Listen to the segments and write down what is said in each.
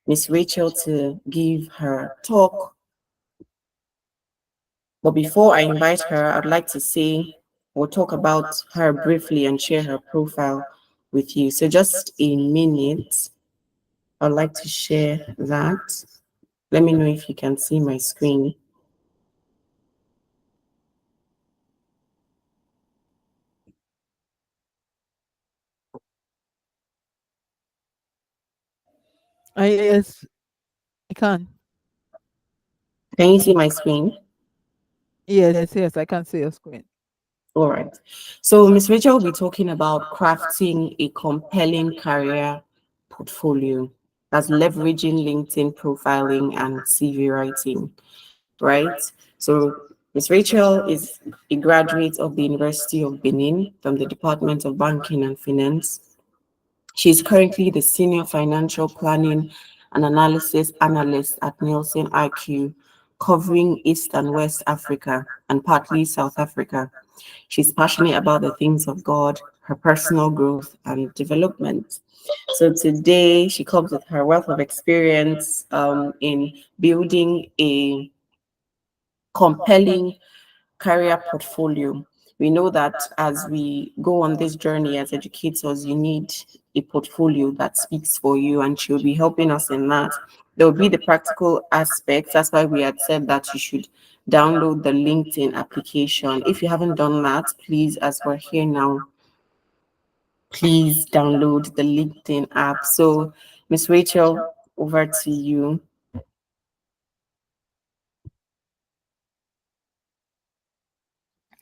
Miss Rachel to give her talk. But before I invite her, I'd like to say we'll talk about her briefly and share her profile with you. So just a minute, I'd like to share that. Let me know if you can see my screen. Yes, I can. Can you see my screen? Yes, I can see your screen. All right. So Miss Rachel will be talking about crafting a compelling career portfolio. That's leveraging LinkedIn profiling and CV writing, right? So Miss Rachel is a graduate of the University of Benin from the Department of Banking and Finance. She is currently the Senior Financial Planning and Analysis Analyst at Nielsen IQ, covering East and West Africa and partly South Africa. She's passionate about the things of God, her personal growth, and development. So today she comes with her wealth of experience in building a compelling career portfolio. We know that as we go on this journey as educators, you need a portfolio that speaks for you, and she'll be helping us in that. There will be the practical aspects. That's why we had said that you should download the LinkedIn application. If you haven't done that, please, as we're here now, please download the LinkedIn app. So, Miss Rachel, over to you.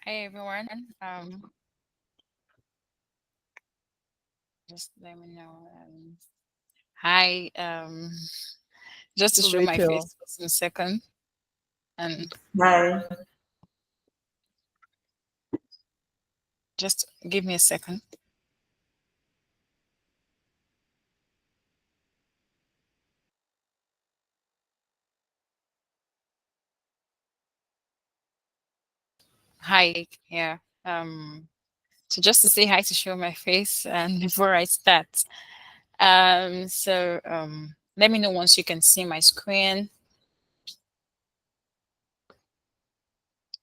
Hey everyone. Just let me know. Hi. Just to So show my Rachel, face for a second, and Hi. just give me a second. Hi. Yeah. So just to say hi to show my face, and before I start, let me know once you can see my screen.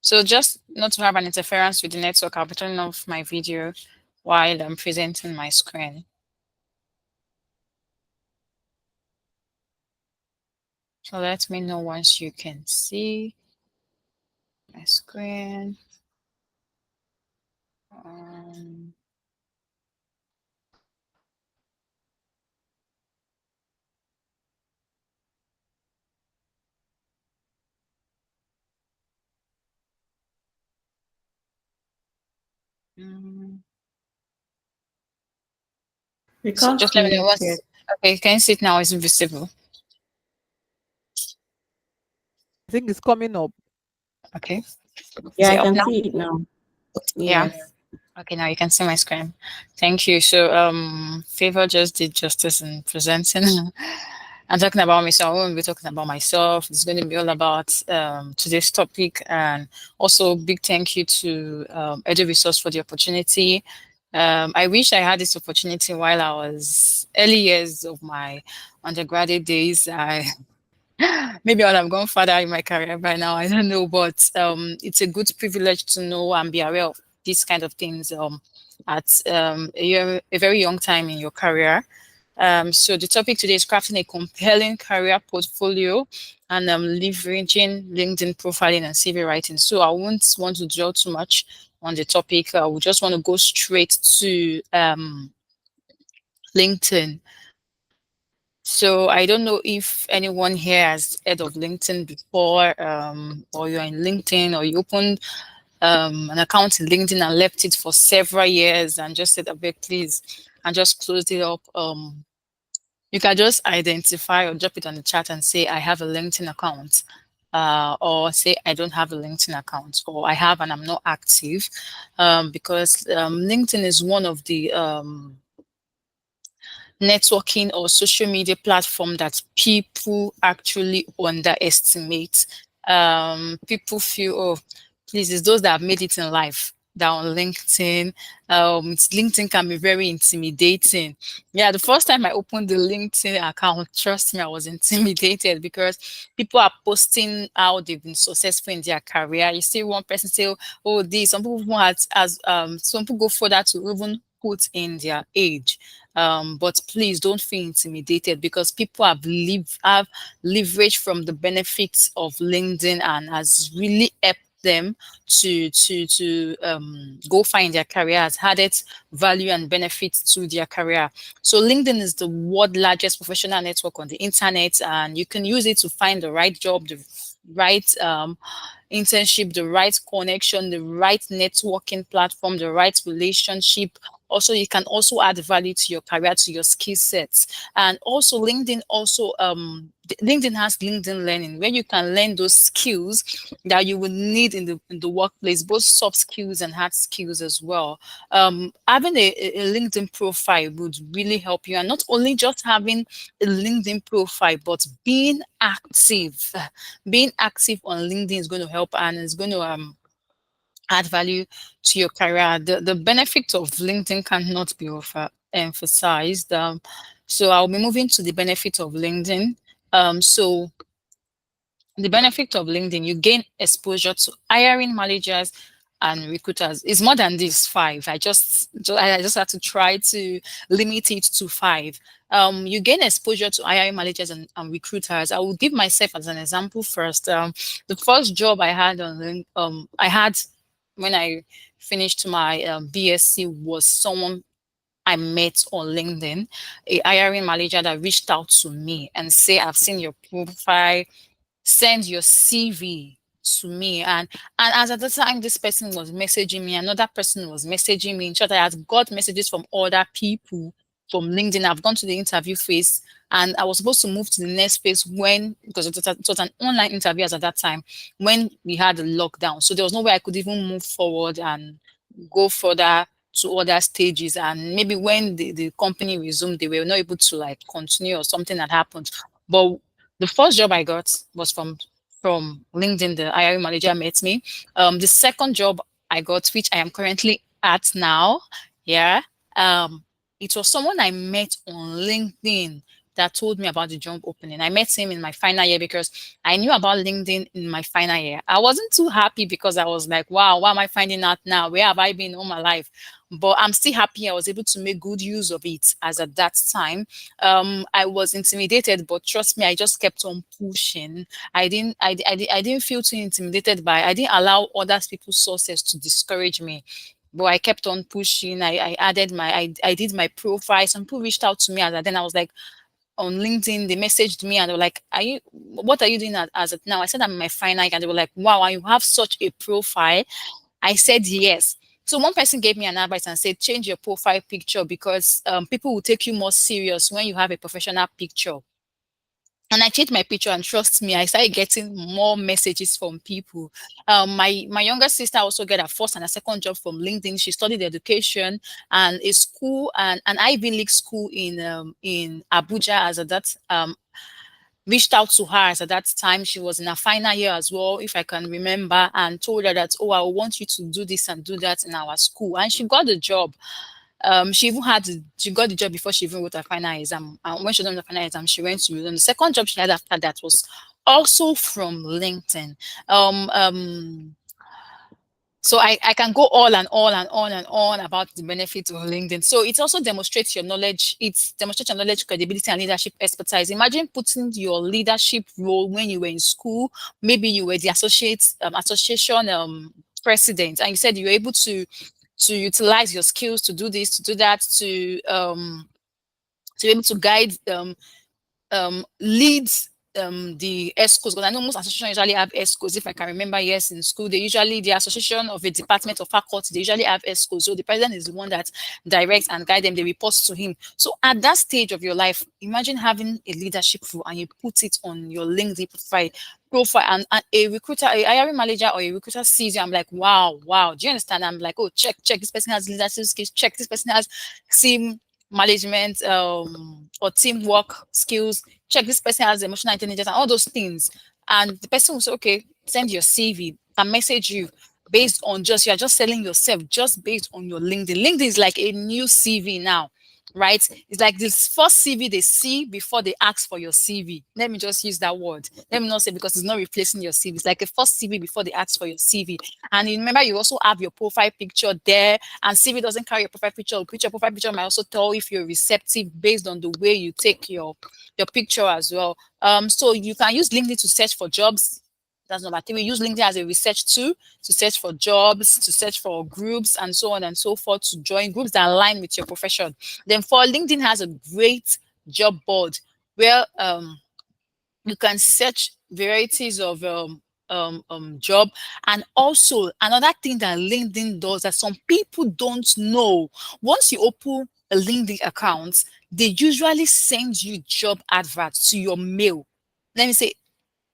So just not to have an interference with the network, I'll be turning off my video while I'm presenting my screen. So let me know once you can see my screen. Um, mm, We so can't just let me see know it yet. once. Okay, can you see it now? It's invisible. I think it's coming up. Okay. Yeah, Is I it up can now? see it now. Yeah. Yes. Okay, now you can see my screen. Thank you. So Favor just did justice in presenting and talking about me. So I won't be talking about myself. It's going to be all about today's topic, and also big thank you to Edu Resource for the opportunity. I wish I had this opportunity while I was early years of my undergraduate days. I maybe I would have gone further in my career by now. I don't know, but it's a good privilege to know and be aware of these kind of things at a very young time in your career. So the topic today is crafting a compelling career portfolio and leveraging LinkedIn profiling and CV writing. So I won't want to dwell too much on the topic. We just want to go straight to LinkedIn. So I don't know if anyone here has heard of LinkedIn before, or you're in LinkedIn, or you opened an account in LinkedIn and left it for several years and just said, "Okay, please," and just closed it up. You can just identify or drop it on the chat and say, "I have a LinkedIn account," or say, "I don't have a LinkedIn account," or "I have and I'm not active," because LinkedIn is one of the networking or social media platform that people actually underestimate. People feel, oh, please, it's those that have made it in life on LinkedIn. LinkedIn can be very intimidating. Yeah, the first time I opened the LinkedIn account, trust me, I was intimidated because people are posting how they've been successful in their career. You see one person say, "Oh, this." Some people some people go further to even put in their age. But please don't feel intimidated because people have leveraged from the benefits of LinkedIn and has really helped them to go find their career, has added value and benefits to their career. So LinkedIn is the world largest professional network on the internet, and you can use it to find the right job, the right internship, the right connection, the right networking platform, the right relationship. Also, you can also add value to your career, to your skill sets. And also LinkedIn LinkedIn has LinkedIn Learning, where you can learn those skills that you will need in the workplace, both soft skills and hard skills as well. Having a LinkedIn profile would really help you, and not only just having a LinkedIn profile, but being active. Being active on LinkedIn is going to help, and it's going to add value to your career. The benefit of LinkedIn cannot be emphasized. So I'll be moving to the benefit of LinkedIn. So the benefit of LinkedIn, you gain exposure to hiring managers and recruiters. It's more than this 5. I just had to try to limit it to 5. You gain exposure to hiring managers and recruiters. I will give myself as an example first. The first job I had when I finished my BSc was someone I met on LinkedIn, a hiring manager that reached out to me and say, "I've seen your profile, send your CV to me." And as at the time this person was messaging me, another person was messaging me. In short, I had got messages from other people from LinkedIn. I've gone to the interview phase, and I was supposed to move to the next phase because it was an online interview at that time when we had the lockdown. So there was no way I could even move forward and go further to other stages. And maybe when the company resumed, they were not able to like continue, or something had happened. But the first job I got was from LinkedIn. The hiring manager met me. The second job I got, which I am currently at now, yeah, it was someone I met on LinkedIn that told me about the job opening. I met him in my final year because I knew about LinkedIn in my final year. I wasn't too happy because I was like, wow, why am I finding out now? Where have I been all my life? But I'm still happy I was able to make good use of it, as at that time. I was intimidated, but trust me, I just kept on pushing. I didn't feel too intimidated I didn't allow other people's sources to discourage me. But I kept on pushing. I added I did my profile. Some people reached out to me, and then I was like, on LinkedIn, they messaged me and they were like, what are you doing as of now? I said, I'm in my final year, and they were like, wow, and you have such a profile. I said, yes. So one person gave me an advice and said, change your profile picture because people will take you more serious when you have a professional picture. And I changed my picture, and trust me, I started getting more messages from people. My younger sister also got a first and a second job from LinkedIn. She studied education and a school, and an Ivy League school in Abuja as at that reached out to her as at that time. She was in her final year as well, if I can remember, and told her that, oh, I want you to do this and do that in our school. And she got the job. She got the job before she even wrote her final exam. And when she done the final exam, she went to the second job she had after that was also from LinkedIn. So I can go on and on and on and on about the benefits of LinkedIn. So it also demonstrates your knowledge. It demonstrates your knowledge, credibility, and leadership expertise. Imagine putting your leadership role when you were in school. Maybe you were the association president, and you said you were able to utilize your skills to do this, to do that, to be able to guide, lead the ESCOs, because I know most associations usually have ESCOs. If I can remember, yes, in school, the association of a department of faculty, they usually have ESCOs. So the president is the one that directs and guides them. They report to him. So at that stage of your life, imagine having a leadership role and you put it on your LinkedIn profile, and a recruiter, a hiring manager or a recruiter sees you. I'm like, wow. Do you understand? I'm like, oh, check, this person has leadership skills. Check, this person has team management or teamwork skills. Check, this person has emotional intelligence and all those things. And the person will say, okay, send your CV, can message you. based on you're just selling yourself just based on your LinkedIn. LinkedIn is like a new CV now, right? It's like this first CV they see before they ask for your CV. Let me just use that word. Let me not say because it's not replacing your CV. It's like a first CV before they ask for your CV. And remember, you also have your profile picture there, and CV doesn't carry your profile picture. Your profile picture might also tell if you're receptive based on the way you take your picture as well. So you can use LinkedIn to search for jobs. That's number 3. We use LinkedIn as a research tool to search for jobs, to search for groups, and so on and so forth, to join groups that align with your profession. Then LinkedIn has a great job board where you can search varieties of job. And also another thing that LinkedIn does that some people don't know, once you open a LinkedIn account, they usually send you job adverts to your mail. Let me say,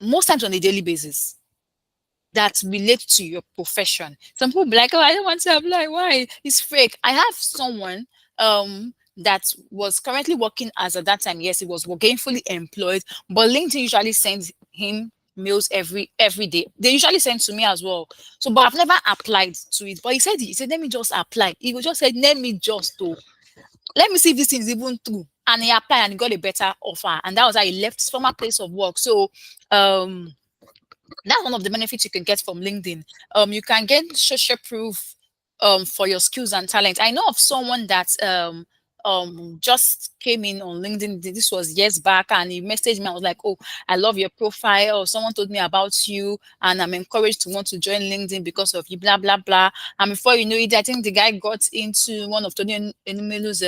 most times on a daily basis, that relate to your profession. Some people be like, oh, I don't want to apply. Why? It's fake. I have someone that was currently working as at that time. Yes, he was gainfully employed, but LinkedIn usually sends him mails every day. They usually send to me as well. So, but I've never applied to it. But he said, let me just apply. He just said, let me see if this thing is even true. And he applied and he got a better offer. And that was how he left his former place of work. So that's one of the benefits you can get from LinkedIn. You can get social proof for your skills and talent. I know of someone that just came in on LinkedIn. This was years back, and he messaged me. I was like, oh, I love your profile. Or someone told me about you, and I'm encouraged to want to join LinkedIn because of you, blah, blah, blah. And before you know it, I think the guy got into one of Tony Enumelu's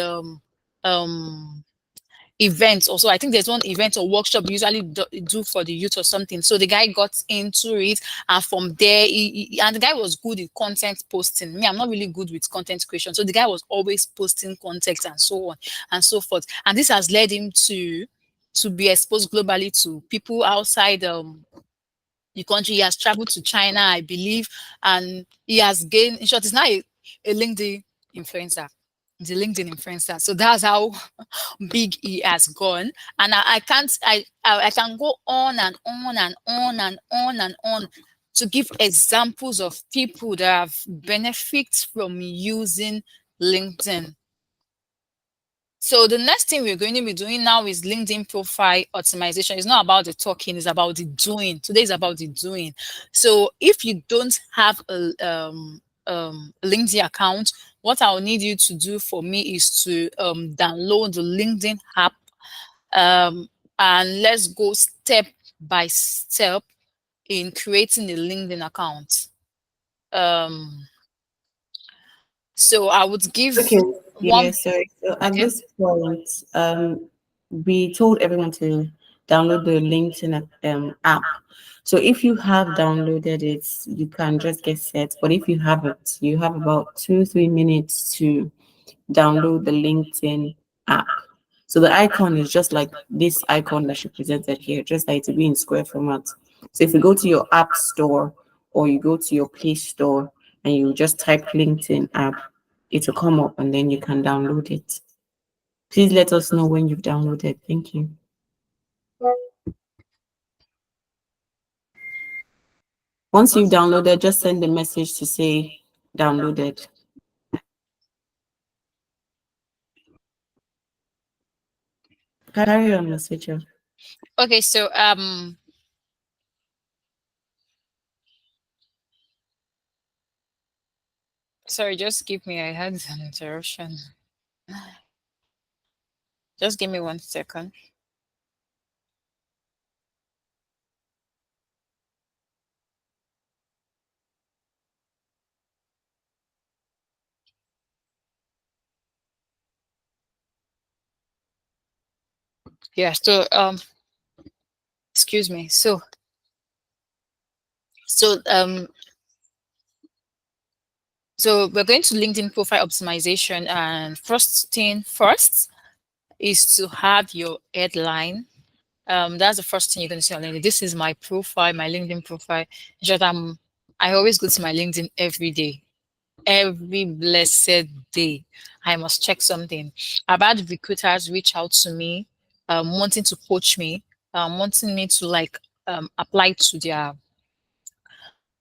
events. Also, I think there's one event or workshop we usually do for the youth or something. So the guy got into it, and from there, and the guy was good with content posting. Me, I'm not really good with content creation. So the guy was always posting content and so on and so forth. And this has led him to be exposed globally to people outside the country. He has traveled to China, I believe, and he has gained, in short, he's now a LinkedIn influencer. The LinkedIn influencer. So that's how big he has gone. And I can go on and on and on and on and on to give examples of people that have benefits from using LinkedIn. So the next thing we're going to be doing now is LinkedIn profile optimization. It's not about the talking, it's about the doing. Today is about the doing. So if you don't have a LinkedIn account, what I'll need you to do for me is to download the LinkedIn app, and let's go step by step in creating a LinkedIn account. So I would give Okay. one. Yeah, sorry. So at Okay. this point, we told everyone to download the LinkedIn app. So if you have downloaded it, you can just get set. But if you haven't, you have about 2-3 minutes to download the LinkedIn app. So the icon is just like this icon that she presented here, just like to be in square format. So if you go to your app store or you go to your Play Store and you just type LinkedIn app, it will come up and then you can download it. Please let us know when you've downloaded. Thank you. Once you've downloaded, just send a message to say downloaded. Carry on, message. Okay, so sorry, just give me, I had an interruption. Just give me 1 second. Yeah, so excuse me. So so we're going to LinkedIn profile optimization, and first thing first is to have your headline. That's the first thing you're going to see on LinkedIn. This is my profile, my LinkedIn profile. Just I always go to my LinkedIn every day, every blessed day. I must check something. I've had recruiters reach out to me, wanting to coach me, wanting me to like apply to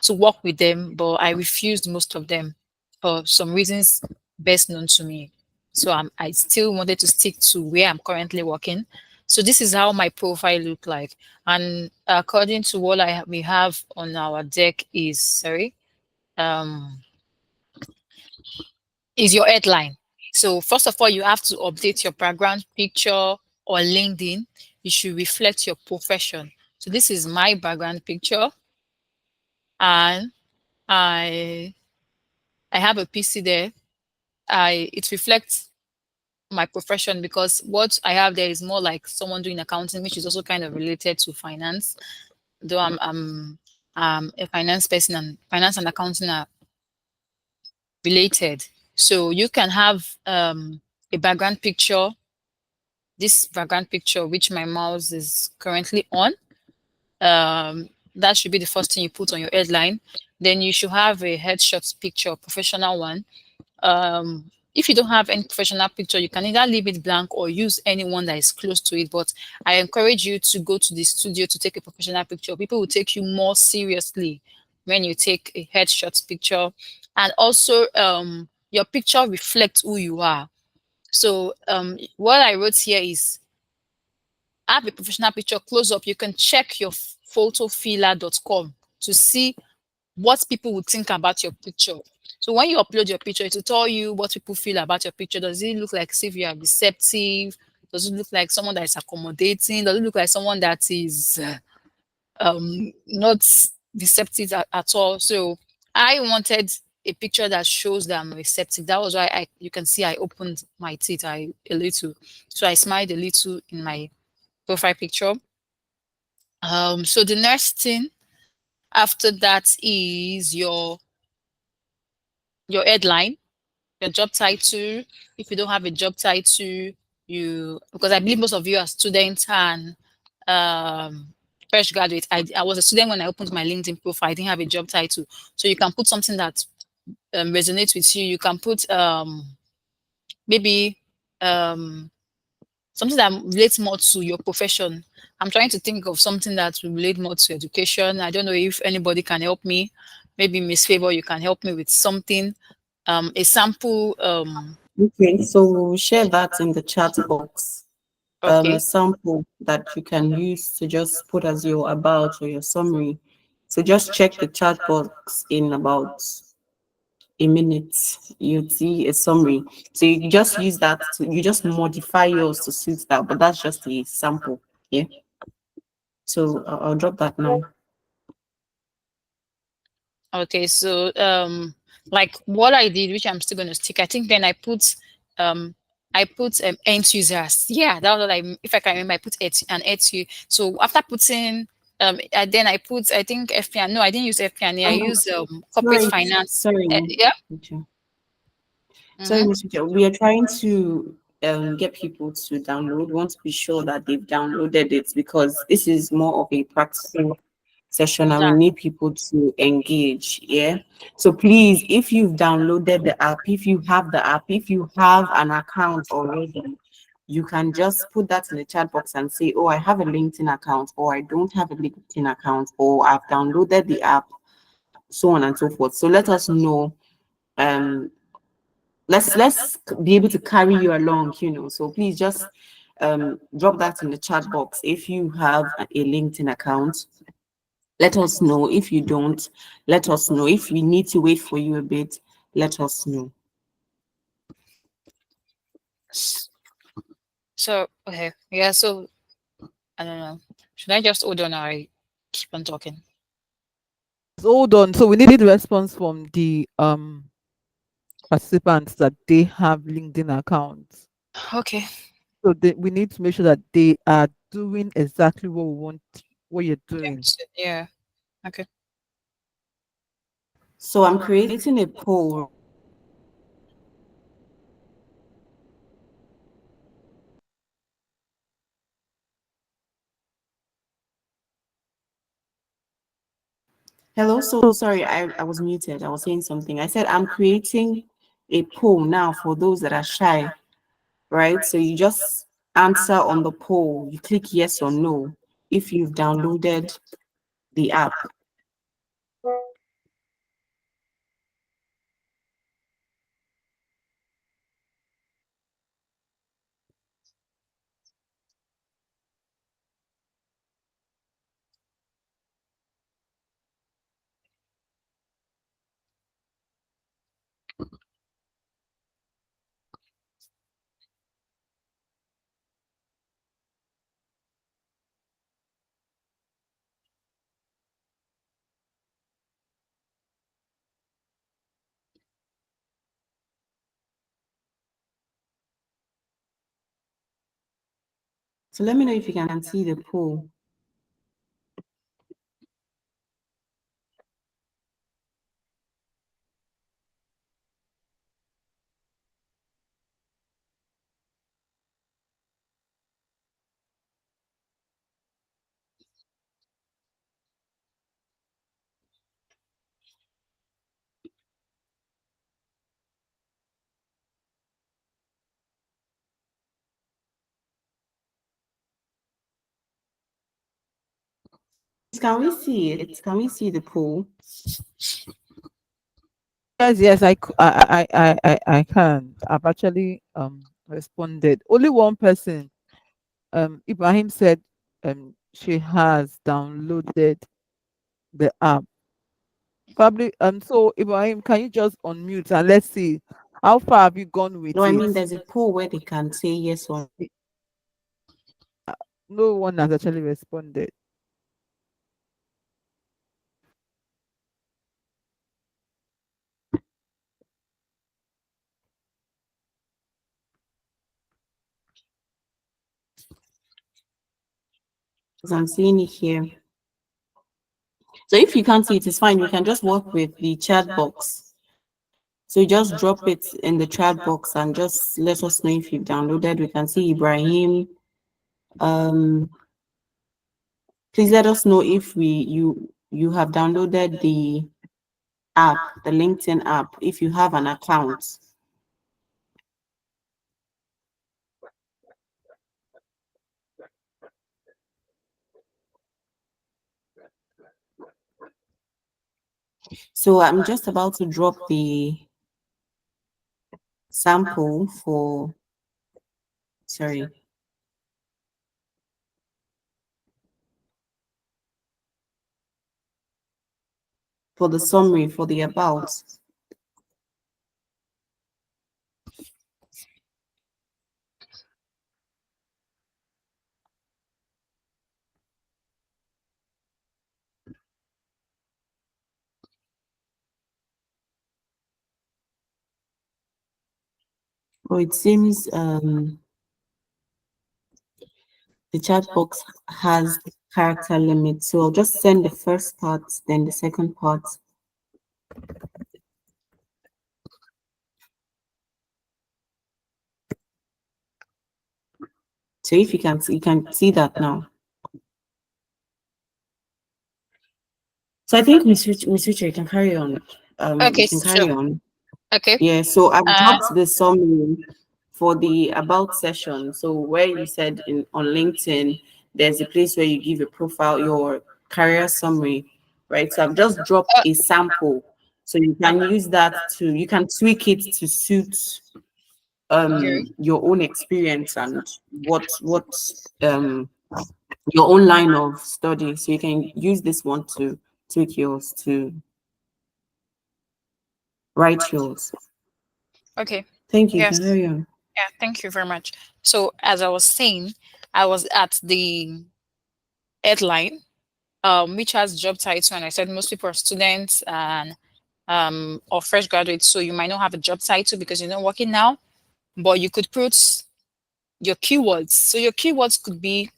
to work with them, but I refused most of them for some reasons best known to me. So I still wanted to stick to where I'm currently working. So this is how my profile look like. And according to what we have on our deck is, is your headline. So first of all, you have to update your background picture or LinkedIn. You should reflect your profession. So this is my background picture, and I have a PC there. It reflects my profession because what I have there is more like someone doing accounting, which is also kind of related to finance. Though I'm a finance person, and finance and accounting are related. So you can have a background picture, this background picture, which my mouse is currently on. That should be the first thing you put on your headline. Then you should have a headshot picture, professional one. If you don't have any professional picture, you can either leave it blank or use anyone that is close to it. But I encourage you to go to the studio to take a professional picture. People will take you more seriously when you take a headshot picture. And also, your picture reflects who you are. So what I wrote here is, have a professional picture close up. You can check your photofiller.com to see what people would think about your picture. So when you upload your picture, it will tell you what people feel about your picture. Does it look like if you are receptive? Does it look like someone that is accommodating? Does it look like someone that is not receptive at all? So I wanted a picture that shows that I'm receptive. That was why you can see I opened my teeth a little. So I smiled a little in my profile picture. So the next thing after that is your headline, your job title. If you don't have a job title, because I believe most of you are students and fresh graduate. I was a student when I opened my LinkedIn profile. I didn't have a job title, so you can put something that resonates with you. You can put maybe something that relates more to your profession. I'm trying to think of something that will relate more to education. I don't know if anybody can help me. Maybe Miss Favor, you can help me with something. A sample. Okay, so we'll share that in the chat box. Okay. A sample that you can use to just put as your about or your summary. So just check the chat box in about a minute. You'd see a summary. So you just use that you just modify yours to suit that, but that's just a sample. Yeah. So I'll drop that now. Okay. So like what I did, which I'm still gonna stick. I think then I put end users. Yeah, that was what if I can remember, I put an ETU. So after putting then I put, I think FP&A. No, I didn't use FP&A. I used corporate finance. Sorry. Yeah. Sorry, Ms. Uche, we are trying to get people to download. We want to be sure that they've downloaded it because this is more of a practicing session and we need people to engage. Yeah. So please, if you've downloaded the app, if you have the app, if you have an account already, you can just put that in the chat box and say, oh, I have a LinkedIn account, or I don't have a LinkedIn account, or I've downloaded the app, so on and so forth. So let us know. Let's be able to carry you along, So please just drop that in the chat box. If you have a LinkedIn account, let us know. If you don't, let us know. If we need to wait for you a bit, let us know. So okay, yeah. So I don't know. Should I just hold on or I keep on talking? Hold on. So we need response from the participants that they have LinkedIn accounts. Okay. So we need to make sure that they are doing exactly what we want, what you're doing. Yeah. Okay. So I'm creating a poll. Hello, so sorry, I was muted. I was saying something. I said I'm creating a poll now for those that are shy, right? So you just answer on the poll. You click yes or no if you've downloaded the app. So let me know if you can see the poll. Can we see it? Can we see the poll? Yes, I can. I've actually responded. Only one person, Ibrahim said she has downloaded the app. Probably so Ibrahim, can you just unmute and let's see how far have you gone with No, I it? mean there's a poll where they can say yes or No one has actually responded. because I'm seeing it here. So if you can't see it, it's fine. You can just work with the chat box. So you just drop it in the chat box and just let us know if you've downloaded. We can see Ibrahim. Please let us know if you have downloaded the app, the LinkedIn app, if you have an account. So I'm just about to drop the sample for, sorry, for the summary, for the about. Oh, it seems the chat box has character limit. So I'll just send the first part, then the second part. So if you can see that now. So I think Miss Uche, you can carry on. Okay, You can carry so on. okay. Yeah, so I've Uh, dropped the summary for the about session. So where you said on LinkedIn, there's a place where you give a profile, your career summary, right? So I've just dropped a sample. So you can use that you can tweak it to suit okay. your own experience and what your own line of study. So you can use this one to tweak yours, to write yours. Okay. Thank you. Yes. Carry on. Yeah, thank you very much. So as I was saying, I was at the headline, which has job title, and I said most people are students and or fresh graduates, so you might not have a job title because you're not working now, but you could put your keywords. So your keywords could be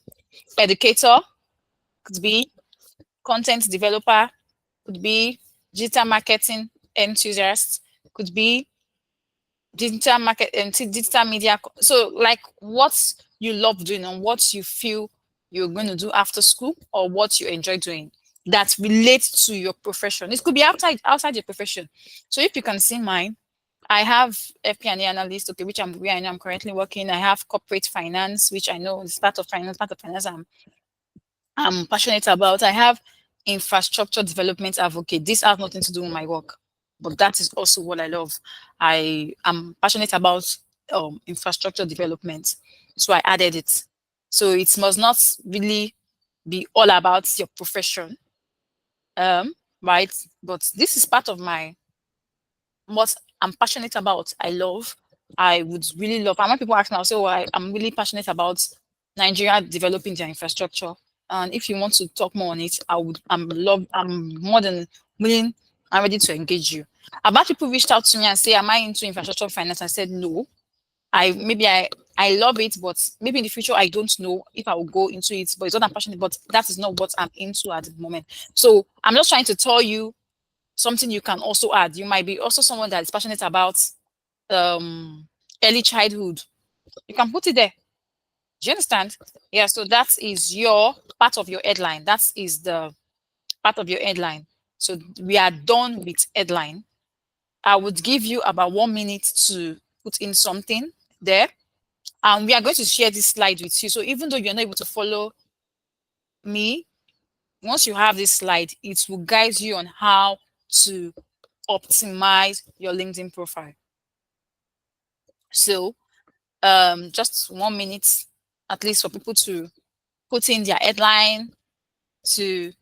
educator, could be content developer, could be digital marketing enthusiast, could be digital market and digital media. So like what you love doing and what you feel you're going to do after school or what you enjoy doing that relates to your profession. It could be outside your profession. So if you can see mine, I have FP&A analyst, okay, which where I know I'm currently working. I have corporate finance, which I know is part of finance I'm passionate about. I have infrastructure development advocate. This has nothing to do with my work, but that is also what I love. I am passionate about infrastructure development, so I added it. So it must not really be all about your profession, right? But this is part of my what I'm passionate about. I love. I would really love. And when people ask me, I'll say, "Oh, I'm really passionate about Nigeria developing their infrastructure." And if you want to talk more on it, I'm more than willing and ready to engage you. About people reached out to me and say, "Am I into infrastructure finance?" I said, "No. I I love it, but maybe in the future I don't know if I will go into it. But it's not I'm passionate, but that is not what I'm into at the moment. So I'm just trying to tell you something you can also add. You might be also someone that is passionate about early childhood. You can put it there. Do you understand? Yeah, so that is your part of your headline. That is the part of your headline. So we are done with headline. I would give you about 1 minute to put in something there. And we are going to share this slide with you. So even though you're not able to follow me, once you have this slide, it will guide you on how to optimize your LinkedIn profile. So just 1 minute, at least for people to put in their headline, to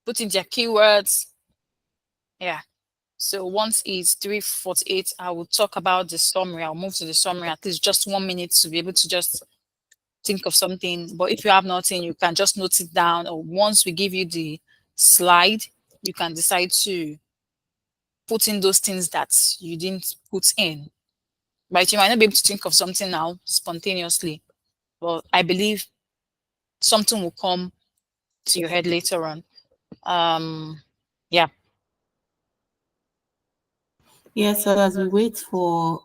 put in their keywords. Yeah. So once it's 3:48, I will talk about the summary. I'll move to the summary, at least just 1 minute to be able to just think of something. But if you have nothing, you can just note it down. Or once we give you the slide, you can decide to put in those things that you didn't put in. But you might not be able to think of something now spontaneously. But I believe something will come to your head later on. Yeah. Yes, so as we wait for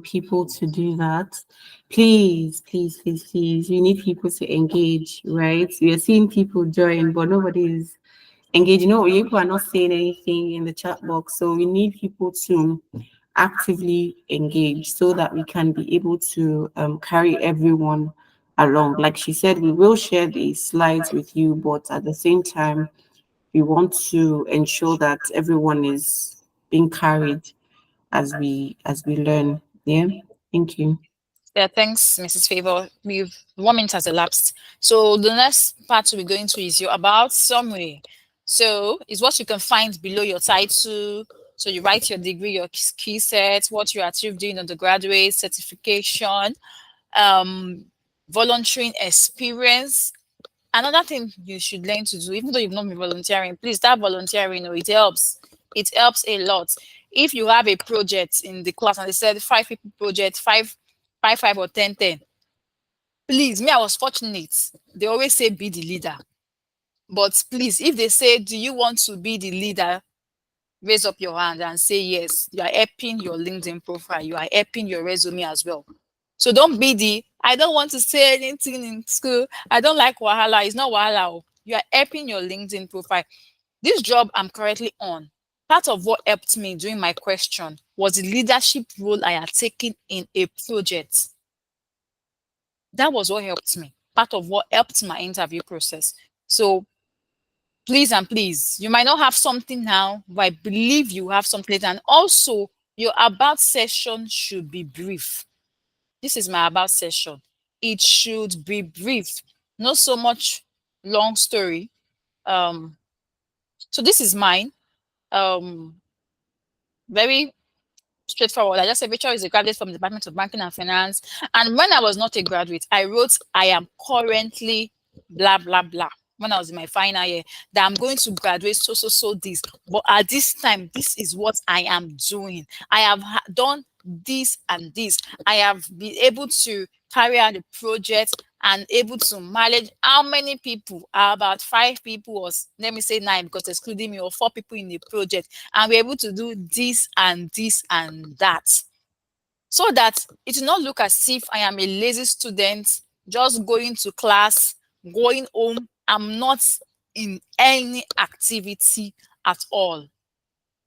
people to do that, please, please, please, please, we need people to engage, right? We are seeing people join, but nobody is engaging. No, people are not saying anything in the chat box. So we need people to actively engage so that we can be able to carry everyone along. Like she said, we will share the slides with you, but at the same time, we want to ensure that everyone is being carried as we learn. Yeah. Thank you. Yeah, thanks, Mrs. Favor. 1 minute has elapsed. So the next part we're going to is your about summary. So it's what you can find below your title. So you write your degree, your key sets, what you achieved during undergraduate, certification, volunteering experience. Another thing you should learn to do, even though you've not been volunteering, please start volunteering. It helps. It helps a lot. If you have a project in the class and they said 5 people project, 5 or 10. Please, me, I was fortunate. They always say be the leader. But please, if they say, do you want to be the leader? Raise up your hand and say yes. You are helping your LinkedIn profile. You are helping your resume as well. So don't be I don't want to say anything in school. I don't like wahala. It's not wahala. You are helping your LinkedIn profile. This job I'm currently on, part of what helped me during my question was the leadership role I had taken in a project. That was what helped me. Part of what helped my interview process. So please and please, you might not have something now, but I believe you have something later. And also, your about session should be brief. This is my about session. It should be brief, not so much long story. So this is mine. Very straightforward. I just said Rachel is a graduate from the Department of Banking and Finance. And when I was not a graduate, I wrote, I am currently blah, blah, blah. When I was in my final year, that I'm going to graduate so this. But at this time, this is what I am doing. I have done this and this. I have been able to carry out the project and able to manage how many people are about 5 people, or let me say 9 because excluding me, or 4 people in the project, and we're able to do this and this and that, so that it will not look as if I am a lazy student just going to class, going home. I'm not in any activity at all.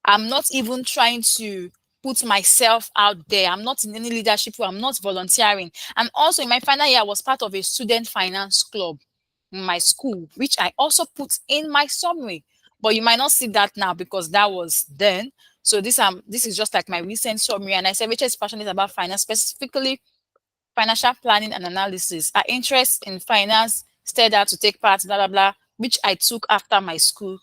I'm not even trying to put myself out there. I'm not in any leadership role. I'm not volunteering. And also in my final year, I was part of a student finance club in my school, which I also put in my summary. But you might not see that now because that was then. So this is just like my recent summary. And I said, Rachel is passionate about finance, specifically financial planning and analysis. Her interest in finance stirred her to take part, blah, blah, blah, which I took after my school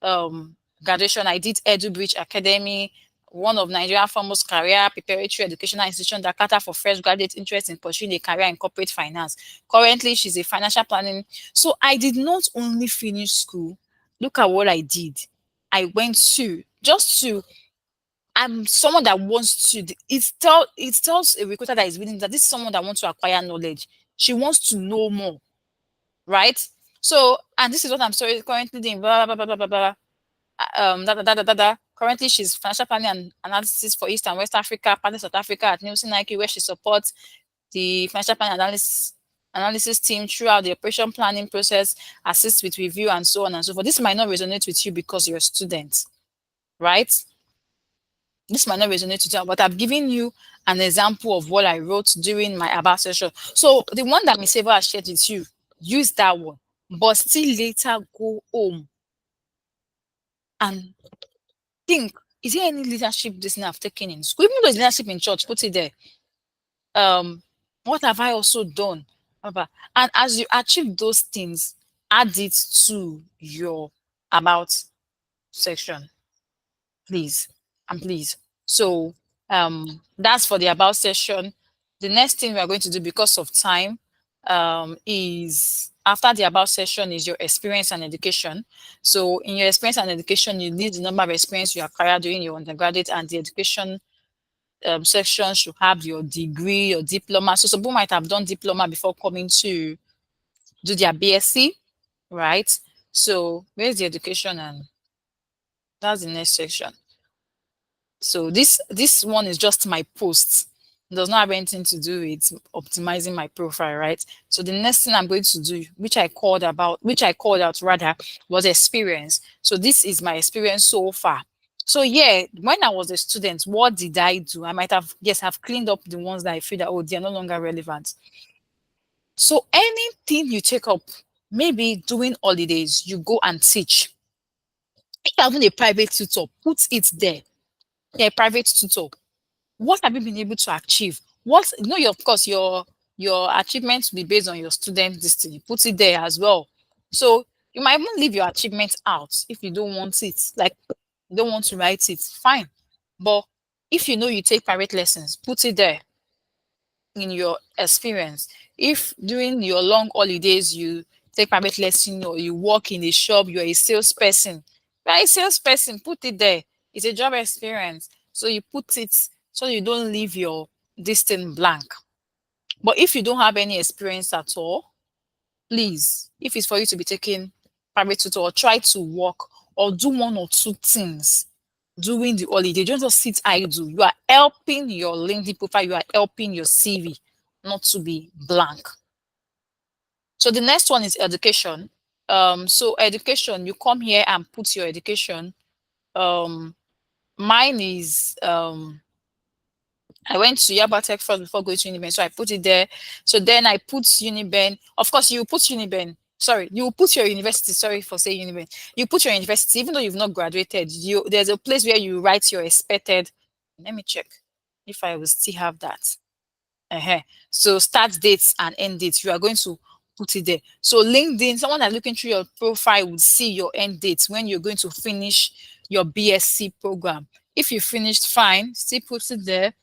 graduation. I did EduBridge Academy, one of Nigeria's foremost career preparatory educational institutions that cater for fresh graduates interested in pursuing a career in corporate finance. Currently, she's a financial planning. So I did not only finish school. Look at what I did. I went to just to I'm someone that wants to. It tells a recruiter that is reading that this is someone that wants to acquire knowledge. She wants to know more, right? So, and this is what I'm currently doing. Blah, blah, blah, blah, blah, blah. Da, da, da, da, da, da. Currently, she's financial planning and analysis for East and West Africa, part of South Africa at Nielsen Nike, where she supports the financial planning analysis team throughout the operation planning process, assists with review, and so on and so forth. This might not resonate with you because you're a student, right? This might not resonate with you, but I've given you an example of what I wrote during my about session. So the one that Miss Eva has shared with you, use that one, but still later go home and think, is there any leadership this thing I've taken in school? Even though it's leadership in church, put it there. What have I also done? And as you achieve those things, add it to your about section, please and please. So that's for the about section. The next thing we are going to do, because of time, is after the about session is your experience and education. So in your experience and education, you need the number of experience you acquired during your undergraduate, and the education section should have your degree, your diploma. So some people might have done diploma before coming to do their BSc, right? So where's the education? And that's the next section. So this one is just my post. It does not have anything to do with optimizing my profile, right? So the next thing I'm going to do, which I called out rather, was experience. So this is my experience so far. So yeah, when I was a student, what did I do? I might have, yes, have cleaned up the ones that I feel that, oh, they're no longer relevant. So anything you take up, maybe during holidays, you go and teach. If you're having a private tutor, put it there. Yeah, private tutor. What have you been able to achieve? What, you know, of course, your achievements will be based on your student destiny. Put it there as well. So you might even leave your achievements out if you don't want it. Like, you don't want to write it, fine. But if you know you take private lessons, put it there in your experience. If during your long holidays you take private lesson or you work in a shop, you're a salesperson. You're a salesperson, put it there. It's a job experience. So you put it so you don't leave your this thing blank. But if you don't have any experience at all, please, if it's for you to be taking private tutor, or try to work or do one or two things during the holiday. Don't just sit idle. You are helping your LinkedIn profile, you are helping your CV not to be blank. So the next one is education. So education, you come here and put your education. Mine is I went to Yaba Tech first before going to Uniben, so I put it there. So then I put Uniben. Of course, you put Uniben. Sorry, you put your university. Sorry for saying Uniben. You put your university, even though you've not graduated. There's a place where you write your expected. Let me check if I will still have that. So start dates and end dates. You are going to put it there. So LinkedIn, someone that's looking through your profile would see your end dates when you're going to finish your BSc program. If you finished, fine, still put it there.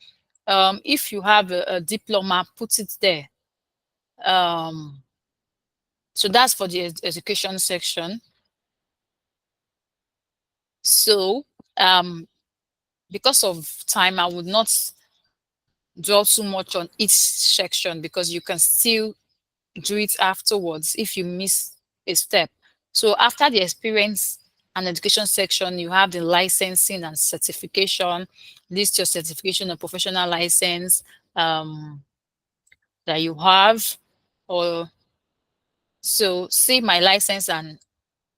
If you have a diploma, put it there. So that's for the education section. So because of time, I would not dwell too much on each section because you can still do it afterwards if you miss a step. So after the experience and education section, you have the licensing and certification. List your certification or professional license that you have. Or so say my license and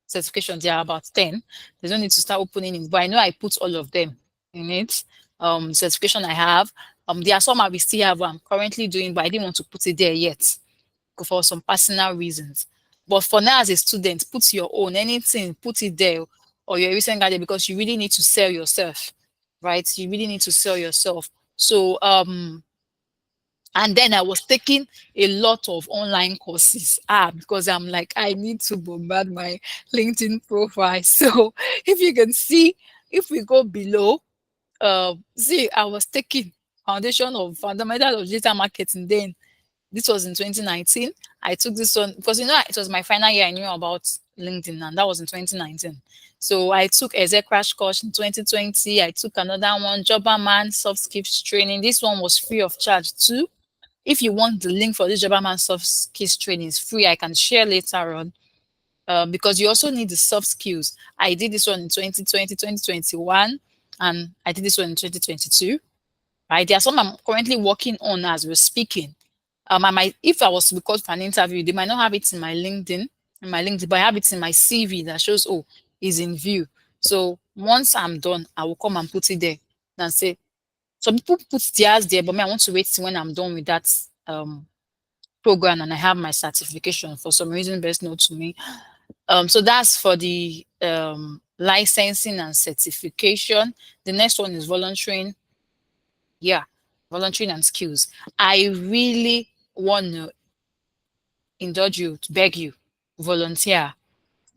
certification, there are about 10. There's no need to start opening it, but I know I put all of them in it. Certification I have. There are some I will still have, I'm currently doing, but I didn't want to put it there yet for some personal reasons. But for now, as a student, put your own, anything, put it there, or your recent graduate, because you really need to sell yourself, right? You really need to sell yourself. So, and then I was taking a lot of online courses because I'm like, I need to bombard my LinkedIn profile. So if you can see, if we go below, see, I was taking foundation of fundamental of digital marketing, then This was in 2019. I took this one because it was my final year. I knew about LinkedIn, and that was in 2019. So I took a crash course in 2020. I took another one, Jobberman soft skills training. This one was free of charge too. If you want the link for this Jobberman soft skills training, it's free. I can share later on. Because you also need the soft skills. I did this one in 2020, 2021, and I did this one in 2022. Right? There are some I'm currently working on as we're speaking. If I was to be called for an interview, they might not have it in my LinkedIn, but I have it in my CV that shows, oh, is in view. So once I'm done, I will come and put it there and say, some people put theirs there, but me, I want to wait till when I'm done with that program and I have my certification. For some reason, best known to me. So that's for the licensing and certification. The next one is volunteering. Yeah, volunteering and skills. I really want to indulge you, to beg you, volunteer.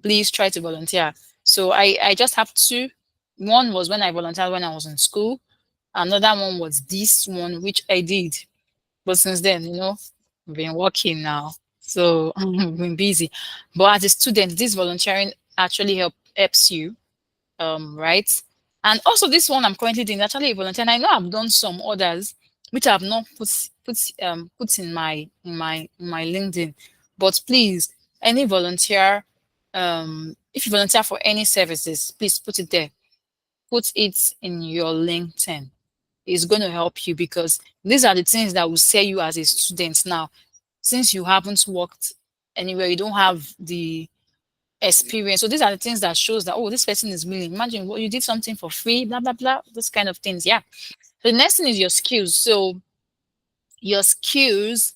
Please try to volunteer. So I just have two. One was when I volunteered when I was in school. Another one was this one, which I did. But since then, I've been working now. So I've been busy. But as a student, this volunteering actually helps you, right? And also this one I'm currently doing actually a volunteer. And I know I've done some others which I have not put in my LinkedIn. But please, any volunteer, if you volunteer for any services, please put it there. Put it in your LinkedIn. It's going to help you because these are the things that will sell you as a student now. Since you haven't worked anywhere, you don't have the experience. So these are the things that shows that, oh, this person is willing. Imagine what you did something for free, blah, blah, blah, those kind of things. Yeah. The next thing is your skills. So your skills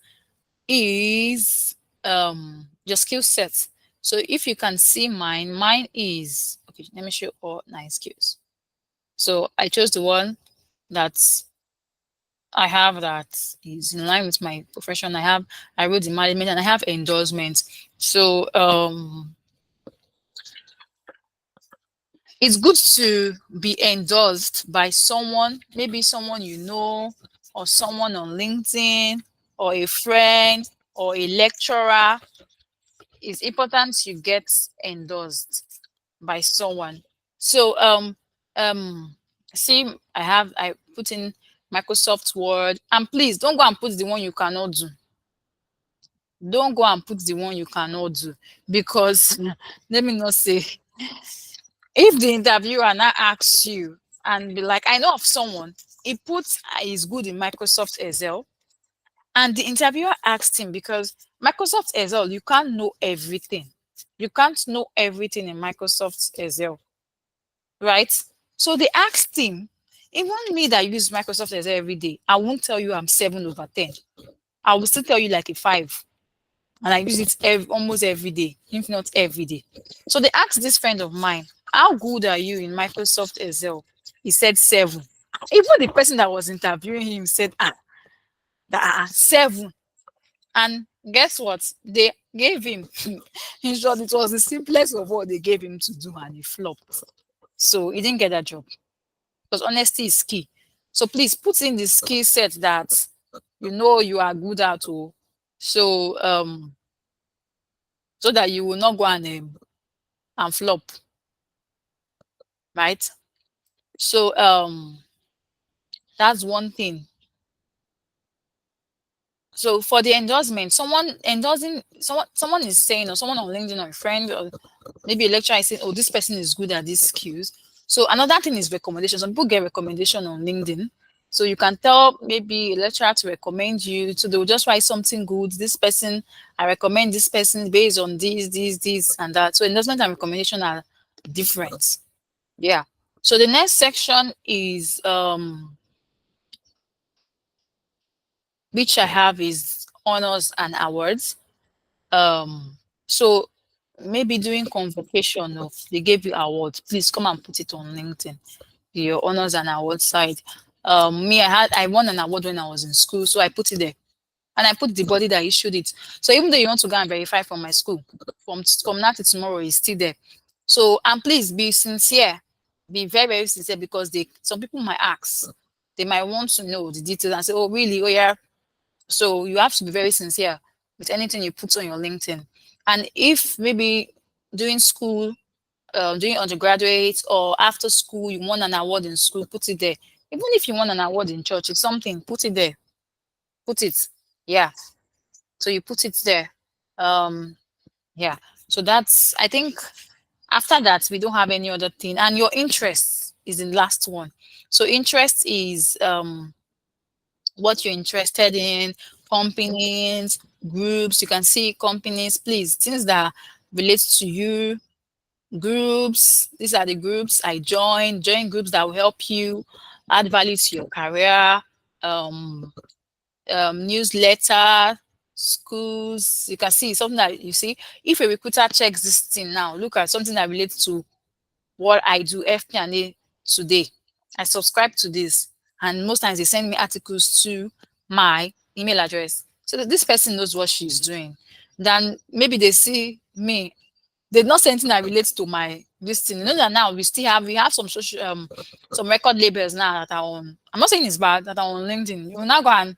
is your skill set. So if you can see mine is, okay, let me show all 9 skills. So I chose the one that I have that is in line with my profession. I wrote the management and I have endorsements. So it's good to be endorsed by someone, maybe someone you know, or someone on LinkedIn, or a friend, or a lecturer. It's important you get endorsed by someone. So see, I put in Microsoft Word, and please don't go and put the one you cannot do. Don't go and put the one you cannot do, because let me not say, if the interviewer now asks you and be like, I know of someone, he puts is good in Microsoft Excel, and the interviewer asked him, because Microsoft Excel, you can't know everything. You can't know everything in Microsoft Excel, right? So they asked him, even me that use Microsoft Excel every day, I won't tell you I'm 7/10. I will still tell you like a 5. And I use it almost every day, if not every day. So they asked this friend of mine, how good are you in Microsoft Excel? He said 7. Even the person that was interviewing him said, 7. And guess what? They gave him, in short, it was the simplest of what they gave him to do, and he flopped. So he didn't get that job. Because honesty is key. So please put in the skill set that you are good at. So so that you will not go and flop. Right? So that's one thing. So for the endorsement, someone is saying, or someone on LinkedIn, or a friend, or maybe a lecturer is saying, oh, this person is good at these skills. So another thing is recommendation. Some people get recommendation on LinkedIn. So you can tell maybe a lecturer to recommend you. So they will just write something good. This person, I recommend this person based on this, and that. So endorsement and recommendation are different. Yeah. So the next section is which I have is honors and awards. So maybe during convocation of they gave you awards, please come and put it on LinkedIn, your honors and awards side. I won an award when I was in school, so I put it there. And I put the body that issued it. So even though you want to go and verify from my school, from now to tomorrow, it's still there. So, and please be sincere, be very, very sincere, because some people might ask, they might want to know the details and say, oh, really? Oh, yeah. So you have to be very sincere with anything you put on your LinkedIn. And if maybe during school, doing undergraduate or after school, you won an award in school, put it there. Even if you won an award in church, it's something, put it there. Put it. Yeah. So you put it there. Yeah. So that's, I think after that, we don't have any other thing. And your interest is the last one. So interest is what you're interested in, companies, groups. You can see companies, please, things that relates to you, groups. These are the groups I join groups that will help you add value to your career. um, Newsletter, schools. You can see something that you see. If a recruiter checks this thing now, look at something that relates to what I do, FP&A today. I subscribe to this, and most times they send me articles to my email address, so that this person knows what she's doing. Then maybe they see me, they've not seen anything that relates to my listing. You know that now we have some social some record labels now that are on. I'm not saying it's bad that are on LinkedIn. You will now go and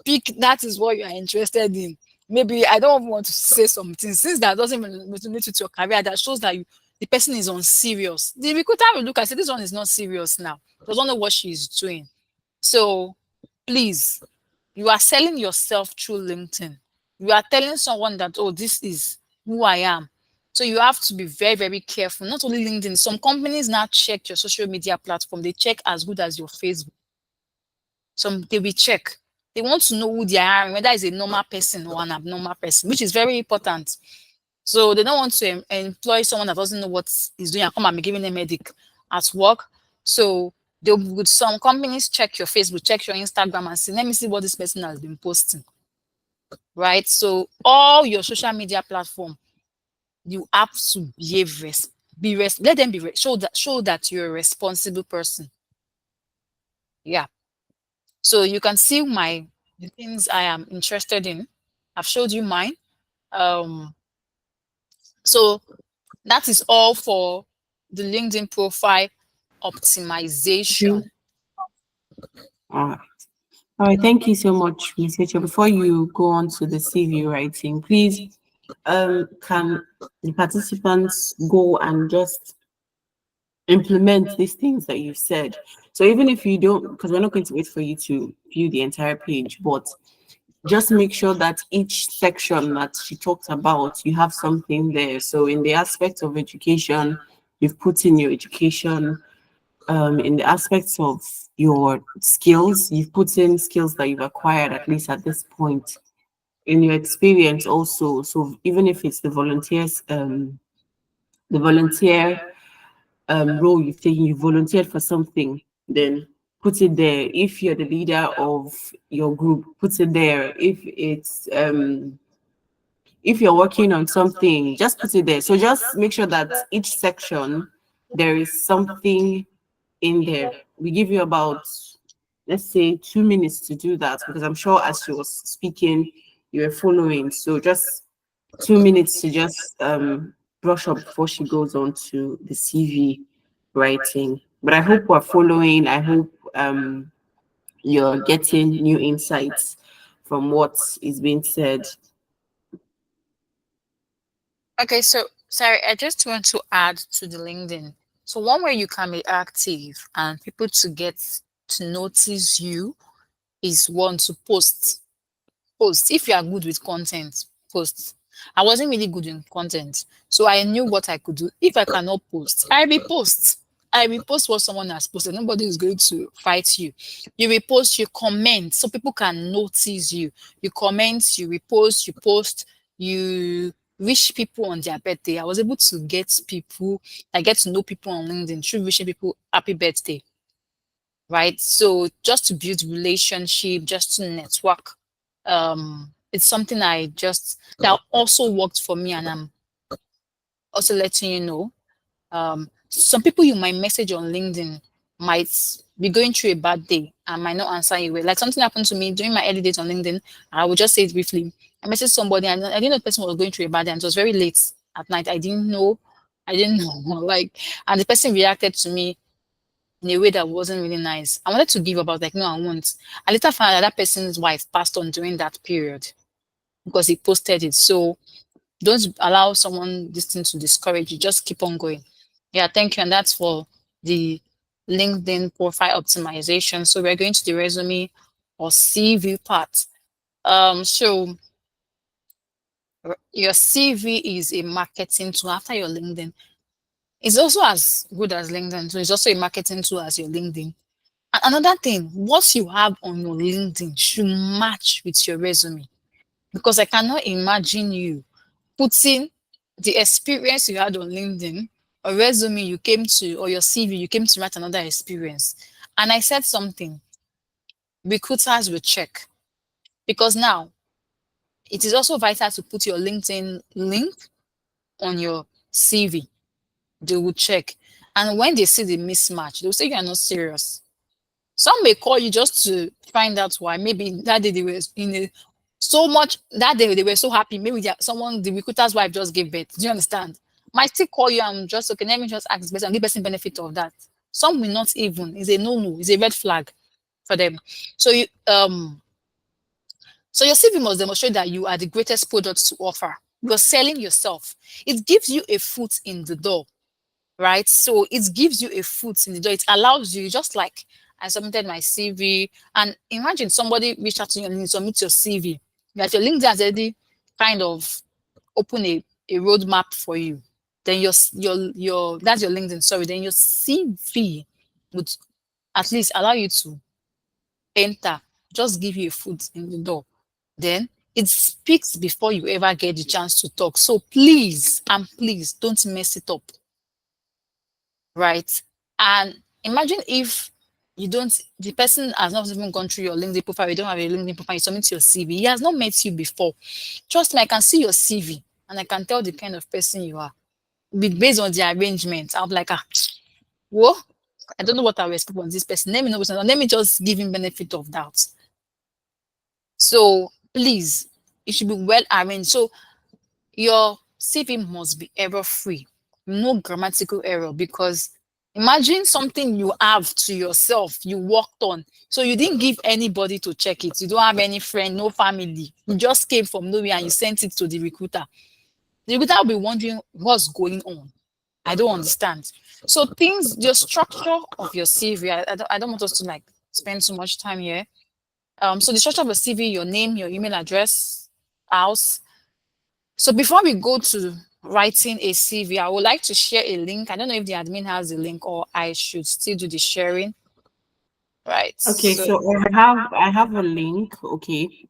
pick that is what you are interested in. Maybe I don't want to say something since that doesn't relate to your career, that shows that the person is unserious. The recruiter will look and say this one is not serious now. Doesn't know what she's doing. So please, you are selling yourself through LinkedIn. You are telling someone that, oh, this is who I am. So you have to be very, very careful. Not only LinkedIn, some companies now check your social media platform. They check as good as your Facebook. Some they will check. They want to know who they are, whether it's a normal person or an abnormal person, which is very important. So they don't want to employ someone that doesn't know what he's doing and come and be giving them headache at work. So they would, some companies check your Facebook, check your Instagram and see, let me see what this person has been posting. Right? So all your social media platform, you have to behave let them be show that you're a responsible person. Yeah. So you can see the things I am interested in. I've showed you mine. So that is all for the LinkedIn profile optimization. All right. All right. Thank you so much, Ms. Rachel. Before you go on to the CV writing, please, can the participants go and just implement these things that you've said? So even if you don't, because we're not going to wait for you to view the entire page, but just make sure that each section that she talked about, you have something there. So in the aspect of education, you've put in your education. In the aspects of your skills, you've put in skills that you've acquired, at least at this point. In your experience also, so even if it's the volunteer role you've taken, you volunteered for something, then put it there. If you're the leader of your group, put it there. If you're working on something, just put it there. So just make sure that each section there is something in there. We give you about, let's say, 2 minutes to do that, because I'm sure as she was speaking you were following. So just 2 minutes to just brush up before she goes on to the CV writing. But I hope we're following. I hope you're getting new insights from what is being said. Okay, so sorry, I just want to add to the LinkedIn. So one way you can be active and people to get to notice you is one, to post. Post. If you are good with content, post. I wasn't really good in content, so I knew what I could do. If I cannot post, I repost. I repost what someone has posted. Nobody is going to fight you. You repost, you comment, so people can notice you. You comment, you repost, you post, you wish people on their birthday. I was able to get people, I get to know people on LinkedIn through wishing people happy birthday. Right? So just to build relationship, just to network. It's something that also worked for me, and I'm also letting you know. Some people you might message on LinkedIn might be going through a bad day and might not answer you well. Like something happened to me during my early days on LinkedIn. I will just say it briefly. I messaged somebody and I didn't know the person was going through a bad day, and it was very late at night. I didn't know. Like, and the person reacted to me in a way that wasn't really nice. I wanted to give up. I was like, no, I won't. I later found out that person's wife passed on during that period because he posted it. So don't allow someone this thing to discourage you. Just keep on going. Yeah, thank you. And that's for the LinkedIn profile optimization. So we're going to the resume or CV part. So your CV is a marketing tool after your LinkedIn. It's also as good as LinkedIn. So it's also a marketing tool as your LinkedIn. And another thing, what you have on your LinkedIn should match with your resume. Because I cannot imagine you putting the experience you had on LinkedIn or resume you came to, or your CV, you came to write another experience. And I said something, recruiters will check. Because now, it is also vital to put your LinkedIn link on your CV. They will check. And when they see the mismatch, they'll say you are not serious. Some may call you just to find out why. Maybe that day they were in a so much that day they were so happy. Maybe the recruiter's wife just gave birth. Do you understand? Might still call you and just okay, let me just ask this and give person benefit of that. Some will not even. It's a no-no, it's a red flag for them. So so your CV must demonstrate that you are the greatest product to offer. You're selling yourself. It gives you a foot in the door, right? So it gives you a foot in the door. It allows you, just like I submitted my CV, and imagine somebody reached out to you and submit your CV. That your LinkedIn has already kind of open a roadmap for you. Then your that's your LinkedIn. Sorry, then your CV would at least allow you to enter, just give you a foot in the door. Then it speaks before you ever get the chance to talk. So please and please don't mess it up. Right? And imagine if the person has not even gone through your LinkedIn profile, you don't have a LinkedIn profile, you submit your CV. He has not met you before. Trust me, I can see your CV and I can tell the kind of person you are. Based on the arrangement, I'll be like, whoa, I don't know what I will expect from this person. Let me know. Let me just give him benefit of doubt. So please, it should be well arranged. So your CV must be error free, no grammatical error, because imagine something you have to yourself, you worked on. So you didn't give anybody to check it. You don't have any friend, no family. You just came from nowhere and you sent it to the recruiter. The recruiter will be wondering what's going on. I don't understand. So the structure of your CV, I don't want us to like spend so much time here. So the structure of a CV, your name, your email address, house. So before we go to writing a CV, I would like to share a link. I don't know if the admin has the link or I should still do the sharing. Right. Okay, so I have a link. Okay,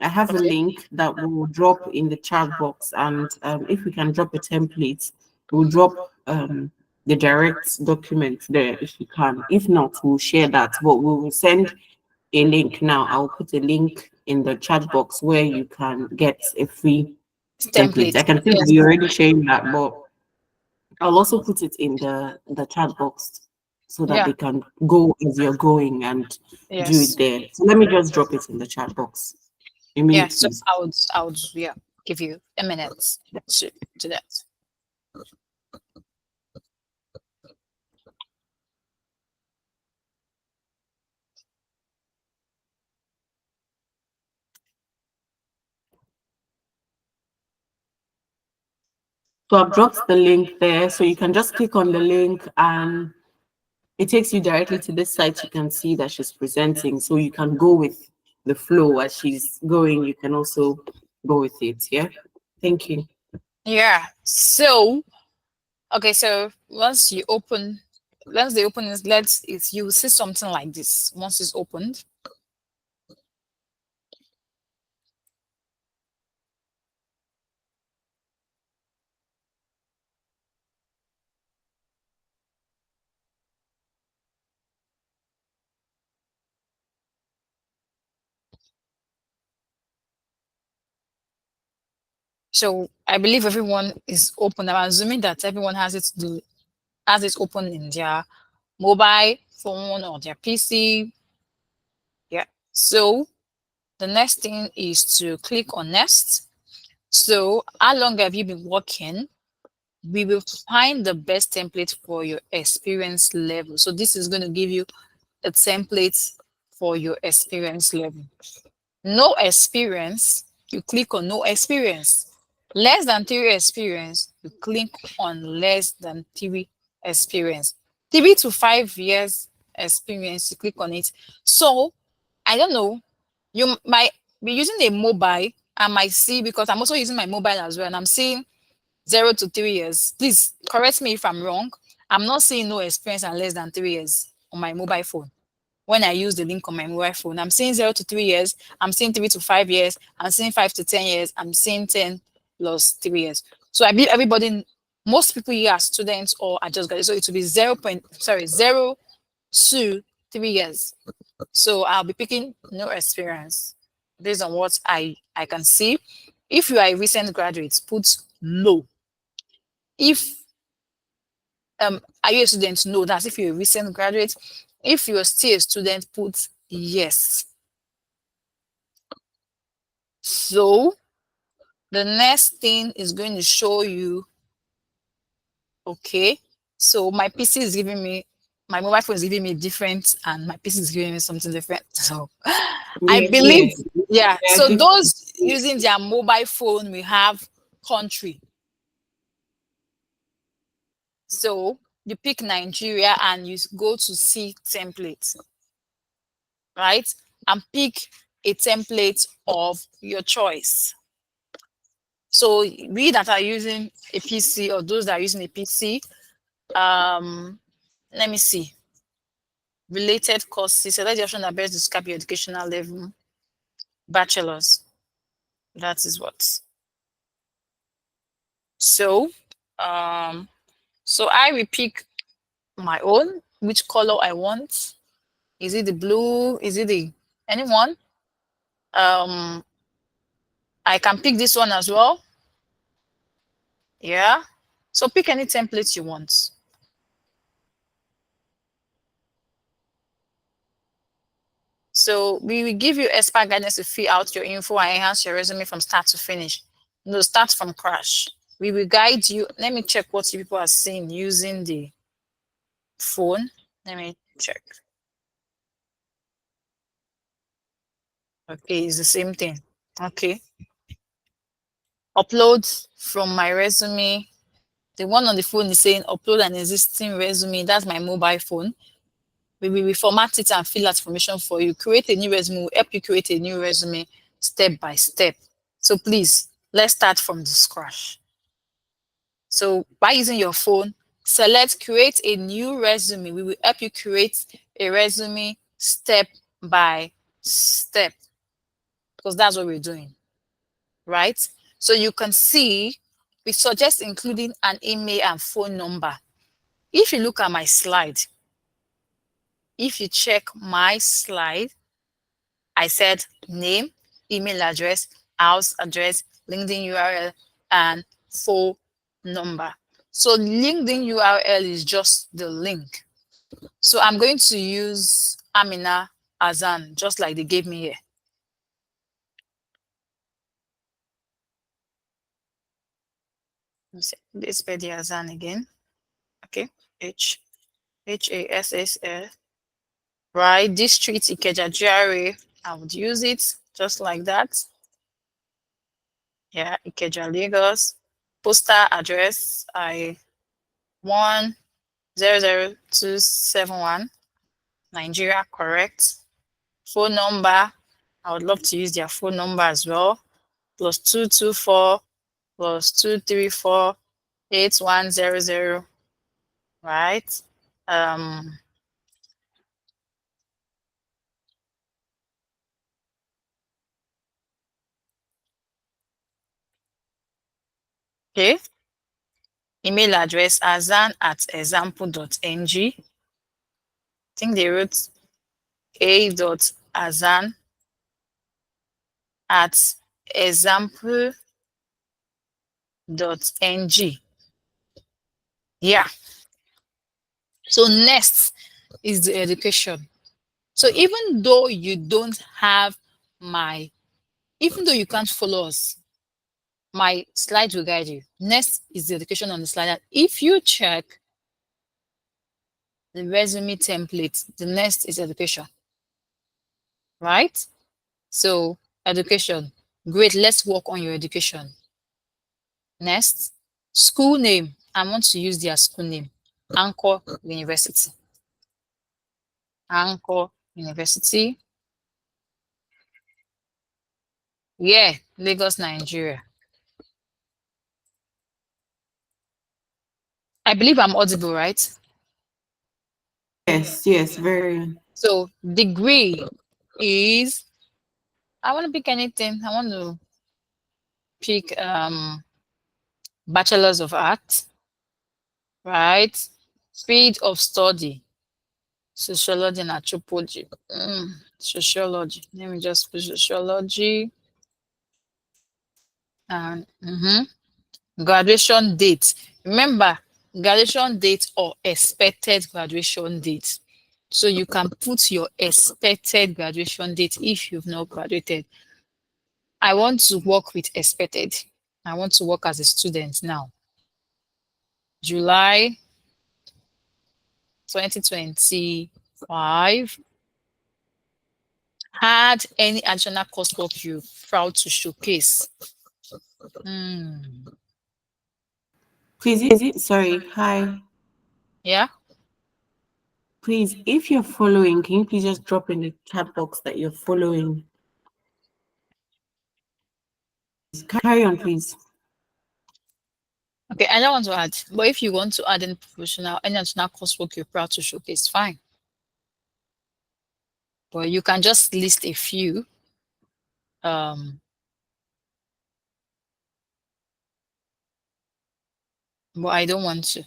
I have a link that will drop in the chat box, and if we can drop a template, we'll drop the direct document there if we can. If not, we'll share that. But we will send a link now. I'll put a link in the chat box where you can get a free template. Template. I can see Yes. you're already sharing that, but I'll also put it in the chat box so that Yeah. they can go as you're going and do Yes. it there. So let me just drop it in the chat box. A Yeah. minute, So please. I would yeah give you a minute to that. So I've dropped the link there. So you can just click on the link and it takes you directly to this site. You can see that she's presenting. So you can go with the flow as she's going. You can also go with it. Yeah. Thank you. Yeah. So okay. So once they open it, you will see something like this. Once it's opened. So I believe everyone is open. I'm assuming that everyone has it open in their mobile phone or their PC. Yeah. So the next thing is to click on next. So how long have you been working? we will find the best template for your experience level. So this is going to give you a template for your experience level. No experience, you click on no experience. Less than 3 experience, you click on less than 3 experience. 3 to 5 years experience, you click on it. So I don't know, you might be using a mobile. I might see, because I'm also using my mobile as well, and I'm seeing 0 to 3 years. Please correct me if I'm wrong. I'm not seeing no experience and less than 3 years on my mobile phone. When I use the link on my mobile phone, I'm seeing 0 to 3 years, I'm seeing 3 to 5 years, I'm seeing 5 to 10 years, I'm seeing 10 plus 3 years. So I believe everybody, most people here are students or are just graduates. So it will be 0 to 3 years. So I'll be picking no experience based on what I can see. If you are a recent graduate, put low. If are you a student? No, that's if you're a recent graduate. If you're still a student, put yes. So the next thing is going to show you, okay, so my PC is giving me, my mobile phone is giving me different, and my PC is giving me something different. So I believe, yeah. So those using their mobile phone, we have country. So you pick Nigeria and you go to see template, right? And pick a template of your choice. So we that are using a PC, or those that are using a PC, let me see. Related courses, select the option that best describe your educational level. Bachelor's. That is what. So, so I will pick my own, which color I want. Is it the blue? Is it the anyone? I can pick this one as well. Yeah. So pick any template you want. So we will give you expert guidance to fill out your info and enhance your resume from start to finish. No, start from crash. We will guide you. Let me check what you people are seeing using the phone. Let me check. Okay, it's the same thing. Okay. Upload from my resume. The one on the phone is saying upload an existing resume. That's my mobile phone. We will reformat it and fill out information for you. Create a new resume. We'll help you create a new resume step by step. So please, let's start from the scratch. So by using your phone, select create a new resume. We will help you create a resume step by step, because that's what we're doing, right? So you can see, we suggest including an email and phone number. If you look at my slide, if you check my slide, I said name, email address, house address, LinkedIn URL, and phone number. So LinkedIn URL is just the link. So I'm going to use Amina Azan, just like they gave me here. Let's spell the Azan again. Okay, Hassl. Right, district Ikeja GRA. I would use it just like that. Yeah, Ikeja, Lagos. Postal address, I 100271, Nigeria, correct. Phone number, I would love to use their phone number as well. +224 +234 8100. Right. Okay. Email address azan@example.ng. I think they wrote a.azan@example.ng. Yeah. So next is the education. So even though you don't have even though you can't follow us, my slide will guide you. Next is the education on the slide. And if you check the resume template, the next is education, right? So education, great. Let's work on your education. Next, school name. I want to use their school name, Anchor University. Anchor University. Yeah, Lagos, Nigeria. I believe I'm audible, right? Yes, yes, very. So degree is, I want to pick anything. I want to pick Bachelor's of Arts, right? Field of study, sociology and anthropology. Sociology. Let me just put sociology. And graduation date. Remember, graduation date or expected graduation date. So you can put your expected graduation date if you've not graduated. I want to work with expected. I want to work as a student now. July 2025. Had any additional coursework you proud to showcase? Please, sorry, hi. Yeah. Please, if you're following, can you please just drop in the chat box that you're following? Carry on, please. Okay, I don't want to add, but if you want to add any additional coursework you're proud to showcase, fine. But you can just list a few. But I don't want to.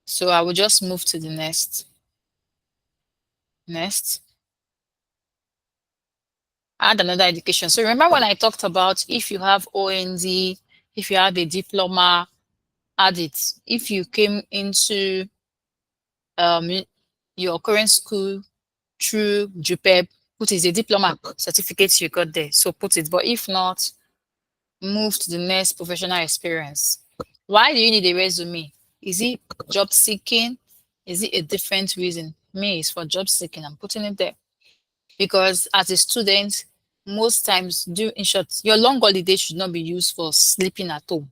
So I will just move to the next. Next. Add another education. So remember when I talked about if you have OND, if you have a diploma, add it. If you came into your current school through JUPEB, put it, a diploma certificate you got there. So put it. But if not, move to the next professional experience. Why do you need a resume? Is it job seeking? Is it a different reason? Me, it's for job seeking. I'm putting it there. Because as a student, most times, in short, your long holiday should not be used for sleeping at home.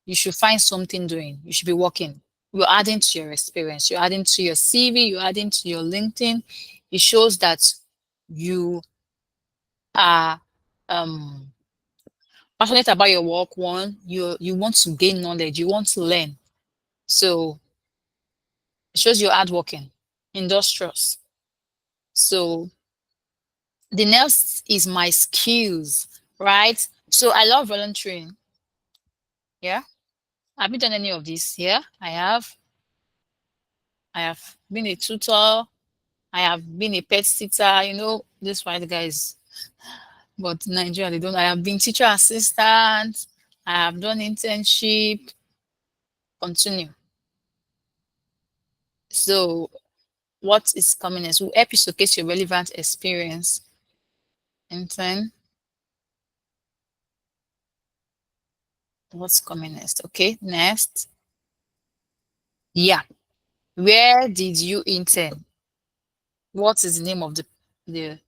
You should find something doing. You should be working. You're adding to your experience. You're adding to your CV. You're adding to your LinkedIn. It shows that you are passionate about your work. One, you want to gain knowledge. You want to learn. So it shows you're hardworking, industrious. So the next is my skills, right? So I love volunteering. Yeah. Have you done any of this? Yeah, I have. I have been a tutor. I have been a pet sitter. You know, this white guys, but in Nigeria, they don't. I have been teacher assistant. I have done internship. Continue. So what is coming next? We'll help you showcase your relevant experience. Intern. What's coming next? Okay, next. Yeah. Where did you intern? What is the name of the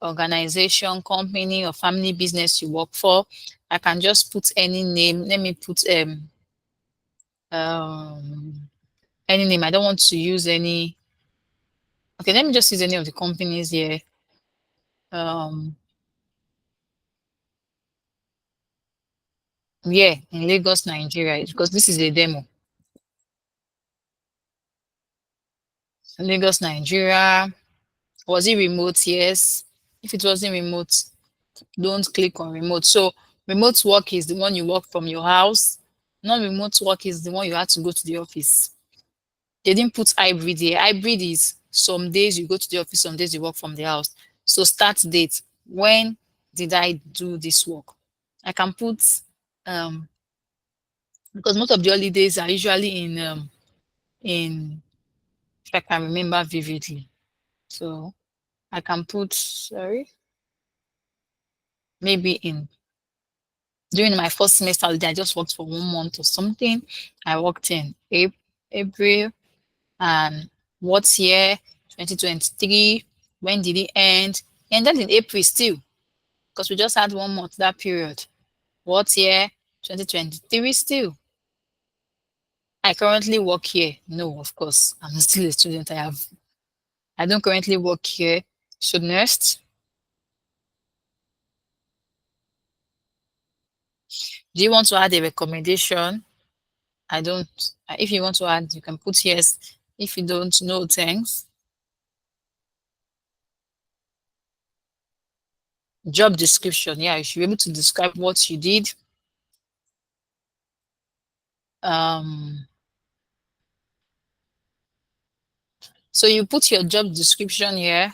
organization, company, or family business you work for? I can just put any name. Let me put any name. I don't want to use any. Okay, let me just use any of the companies here. Yeah, in Lagos, Nigeria, because this is a demo. Lagos, Nigeria. Was it remote? Yes. If it wasn't remote, don't click on remote. So remote work is the one you work from your house. Non-remote work is the one you have to go to the office. They didn't put hybrid here. Hybrid is some days you go to the office, some days you work from the house. So start date. When did I do this work? I can put because most of the holidays are usually in if I can remember vividly. So I can put maybe in During my first semester, I just worked for 1 month or something. I worked in April, and what year? 2023. When did it end? It ended in April still, because we just had 1 month that period. What year? 2023 still. I currently work here. No, of course, I'm still a student. I don't currently work here. So next, do you want to add a recommendation? I don't. If you want to add, you can put yes. If you don't, no thanks. Job description. Yeah, you should be able to describe what you did. So you put your job description here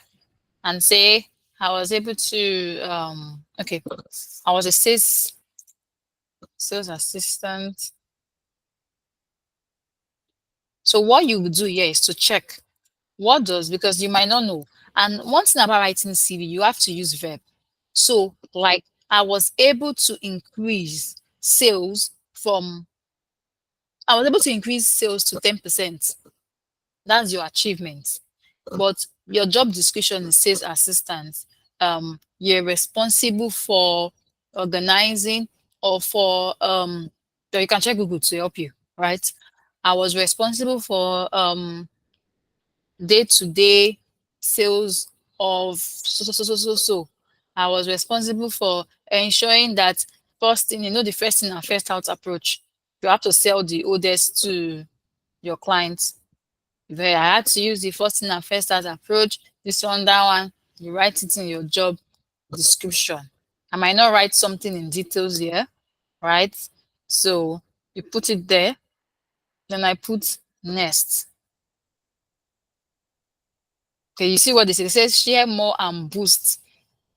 and say, I was able to, okay, I was a sales assistant. So what you would do here is to check what does, because you might not know. And one thing about writing CV, you have to use verb. So like I was able to increase sales I was able to increase sales to 10%. That's your achievement. But your job description is sales assistant. You're responsible for organizing or for so you can check Google to help you, right? I was responsible for day-to-day sales of so. I was responsible for ensuring that first thing, the first in and first out approach. You have to sell the oldest to your clients. If I had to use the first in and first out approach, this one, that one, you write it in your job description. I might not write something in details here, right? So you put it there. Then I put next. Okay, you see what this is? It says share more and boost.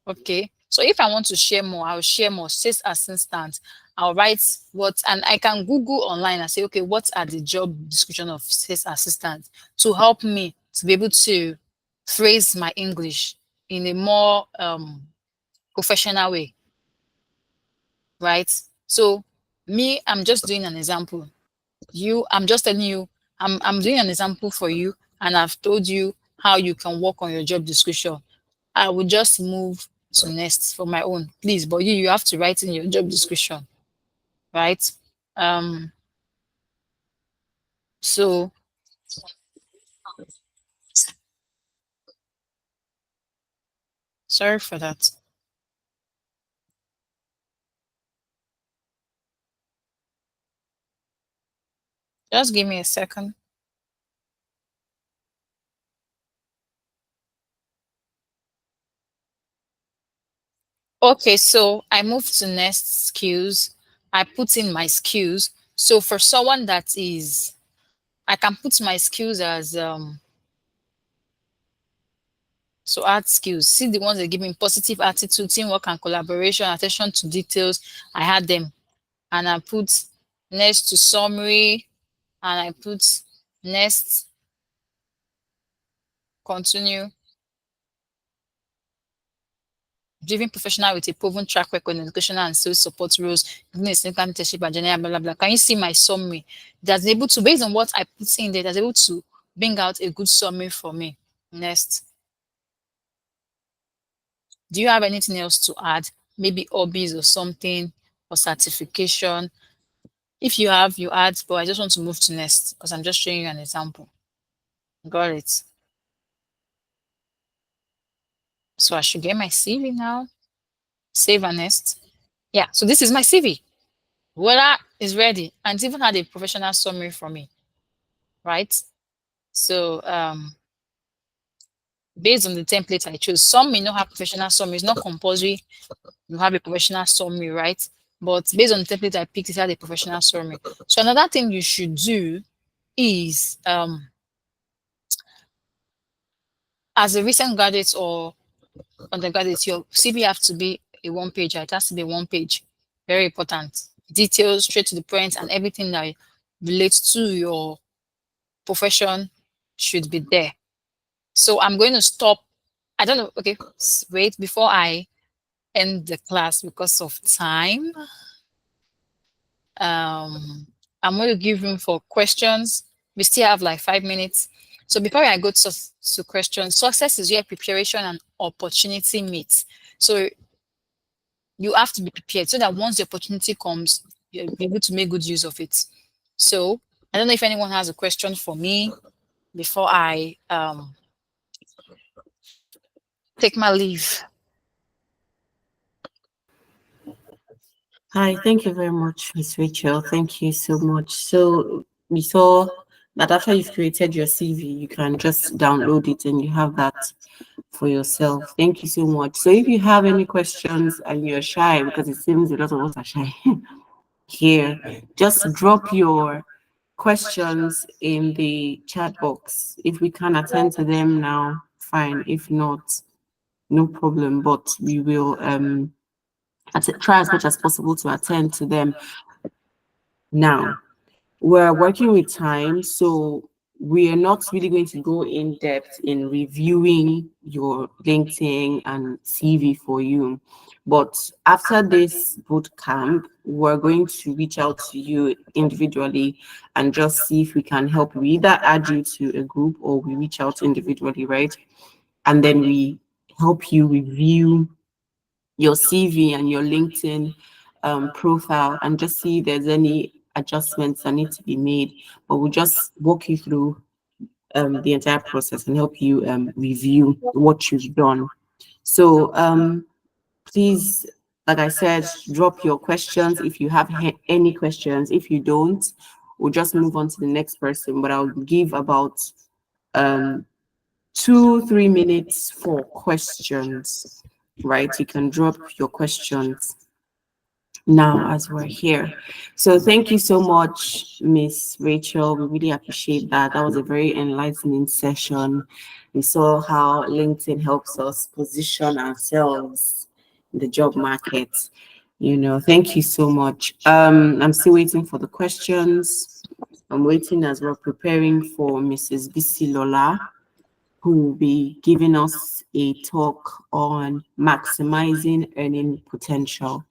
Okay, so if I want to share more, I'll share more. Sales assistant. I'll write what, and I can Google online and say, okay, what are the job description of sales assistant to help me to be able to phrase my English in a more professional way, right? So me, I'm just doing an example. I'm just telling you, I'm doing an example for you, and I've told you how you can work on your job description. I will just move to next for my own, please. But you have to write in your job description, right? So sorry for that. Just give me a second. Okay, so I moved to next skills. I put in my skills. So for someone that is, I can put my skills as so add skills. See the ones that give me positive attitude, teamwork and collaboration, attention to details. I had them, and I put next to summary, and I put next continue. Driven professional with a proven track record in educational and sales support roles, including significant leadership and general blah, blah, blah. Can you see my summary? That's able to, based on what I put in there, that's able to bring out a good summary for me. Next. Do you have anything else to add? Maybe hobbies or something, or certification? If you have, you add, but I just want to move to next because I'm just showing you an example. Got it. So I should get my CV now. Save and next. Yeah, so this is my CV. Voila, is ready. And it's even had a professional summary for me, right? So based on the template I chose, some may not have professional summary. It's not compulsory you have a professional summary, right? But based on the template I picked, it had a professional summary. So another thing you should do is as a recent graduate or undergraduate, your CV has to be a one page. It has to be one page. Very important. Details, straight to the point, and everything that relates to your profession should be there. So I'm going to stop. I don't know. Okay, wait before I end the class because of time. I'm going to give room for questions. We still have like 5 minutes. So before I go to questions, success is where preparation and opportunity meet. So you have to be prepared so that once the opportunity comes, you'll be able to make good use of it. So I don't know if anyone has a question for me before I take my leave. Hi, thank you very much, Miss Rachel. Thank you so much. So we saw that after you've created your CV, you can just download it and you have that for yourself. Thank you so much. So if you have any questions and you're shy, because it seems a lot of us are shy here, just drop your questions in the chat box. If we can attend to them now, fine. If not, no problem. But we will try as much as possible to attend to them. Now, we're working with time, so we are not really going to go in depth in reviewing your LinkedIn and CV for you. But after this boot camp, we're going to reach out to you individually and just see if we can help you. Either add you to a group or we reach out individually, right? And then we help you review your CV and your LinkedIn profile and just see if there's any adjustments that need to be made. But we'll just walk you through the entire process and help you review what you've done. So please, like I said, drop your questions if you have any questions. If you don't, we'll just move on to the next person. But I'll give about 2-3 minutes for questions, right? You can drop your questions now as we're here. So thank you so much, Miss Rachel. We really appreciate that. That was a very enlightening session. We saw how LinkedIn helps us position ourselves in the job market. Thank you so much. I'm still waiting for the questions. I'm waiting as we're preparing for Mrs. Bisi Lola, who will be giving us a talk on maximizing earning potential,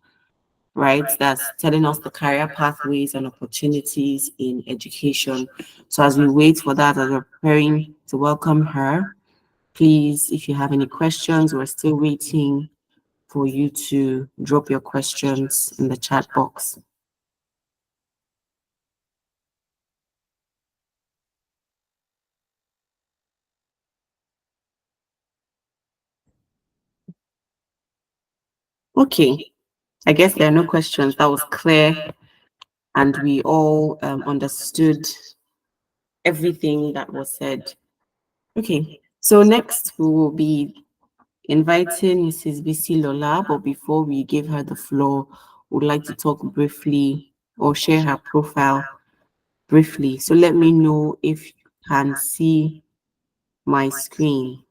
right? That's telling us the career pathways and opportunities in education. So as we wait for that, as we're preparing to welcome her, please, if you have any questions, we're still waiting for you to drop your questions in the chat box. Okay, I guess there are no questions. That was clear, and we all understood everything that was said. Okay, so next we will be inviting Mrs. Bisi Lola, but before we give her the floor, would like to talk briefly or share her profile briefly. So let me know if you can see my screen.